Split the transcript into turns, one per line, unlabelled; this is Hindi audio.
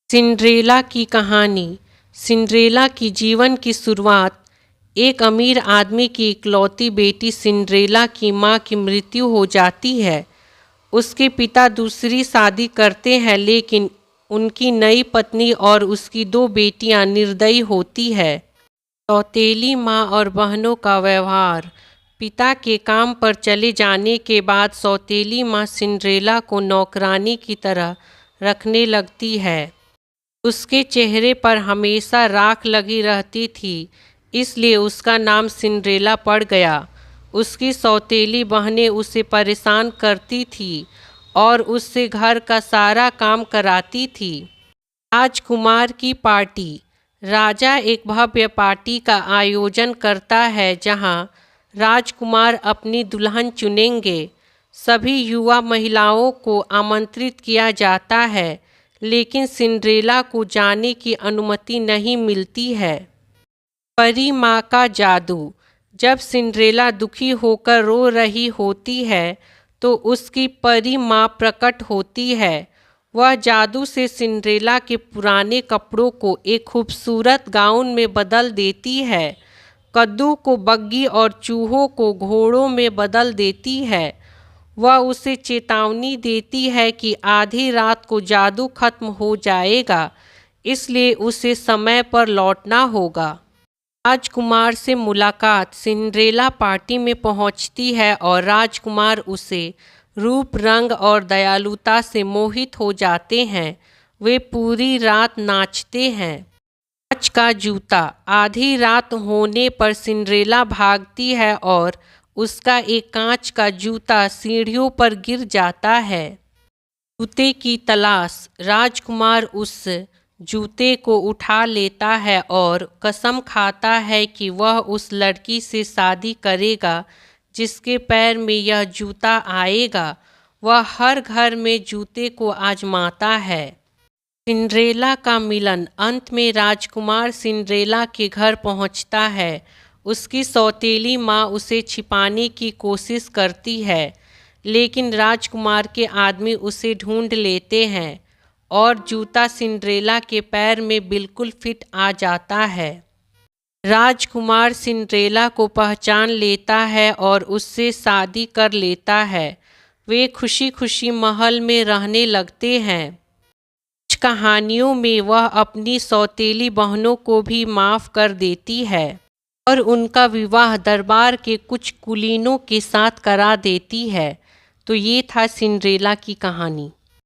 सिंड्रेला की कहानी। सिंड्रेला की जीवन की शुरुआत एक अमीर आदमी की इकलौती बेटी सिंड्रेला की मां की मृत्यु हो जाती है। उसके पिता दूसरी शादी करते हैं, लेकिन उनकी नई पत्नी और उसकी दो बेटियां निर्दयी होती है। सौतेली माँ और बहनों का व्यवहार। पिता के काम पर चले जाने के बाद सौतेली माँ सिंड्रेला को नौकरानी की तरह रखने लगती है। उसके चेहरे पर हमेशा राख लगी रहती थी, इसलिए उसका नाम सिंड्रेला पड़ गया। उसकी सौतेली बहनें उसे परेशान करती थी और उससे घर का सारा काम कराती थी। राजकुमार की पार्टी। राजा एक भव्य पार्टी का आयोजन करता है जहां राजकुमार अपनी दुल्हन चुनेंगे। सभी युवा महिलाओं को आमंत्रित किया जाता है, लेकिन सिंड्रेला को जाने की अनुमति नहीं मिलती है। परी माँ का जादू। जब सिंड्रेला दुखी होकर रो रही होती है तो उसकी परी माँ प्रकट होती है। वह जादू से सिंड्रेला के पुराने कपड़ों को एक खूबसूरत गाउन में बदल देती है, कद्दू को बग्गी और चूहों को घोड़ों में बदल देती है। वह उसे चेतावनी देती है कि आधी रात को जादू खत्म हो जाएगा, इसलिए उसे समय पर लौटना होगा। राजकुमार से मुलाकात। सिंड्रेला पार्टी में पहुंचती है और राजकुमार उसे रूप, रंग और दयालुता से मोहित हो जाते हैं। वे पूरी रात नाचते हैं। कांच का जूता। आधी रात होने पर सिंड्रेला भागती है और उसका एक कांच का जूता सीढ़ियों पर गिर जाता है। जूते की तलाश। राजकुमार उस जूते को उठा लेता है और कसम खाता है कि वह उस लड़की से शादी करेगा जिसके पैर में यह जूता आएगा। वह हर घर में जूते को आजमाता है। सिंड्रेला का मिलन। अंत में राजकुमार सिंड्रेला के घर पहुंचता है। उसकी सौतेली माँ उसे छिपाने की कोशिश करती है, लेकिन राजकुमार के आदमी उसे ढूंढ लेते हैं और जूता सिंड्रेला के पैर में बिल्कुल फिट आ जाता है। राजकुमार सिंड्रेला को पहचान लेता है और उससे शादी कर लेता है। वे खुशी खुशी महल में रहने लगते हैं। कुछ कहानियों में वह अपनी सौतेली बहनों को भी माफ़ कर देती है और उनका विवाह दरबार के कुछ कुलीनों के साथ करा देती है। तो ये था सिंड्रेला की कहानी।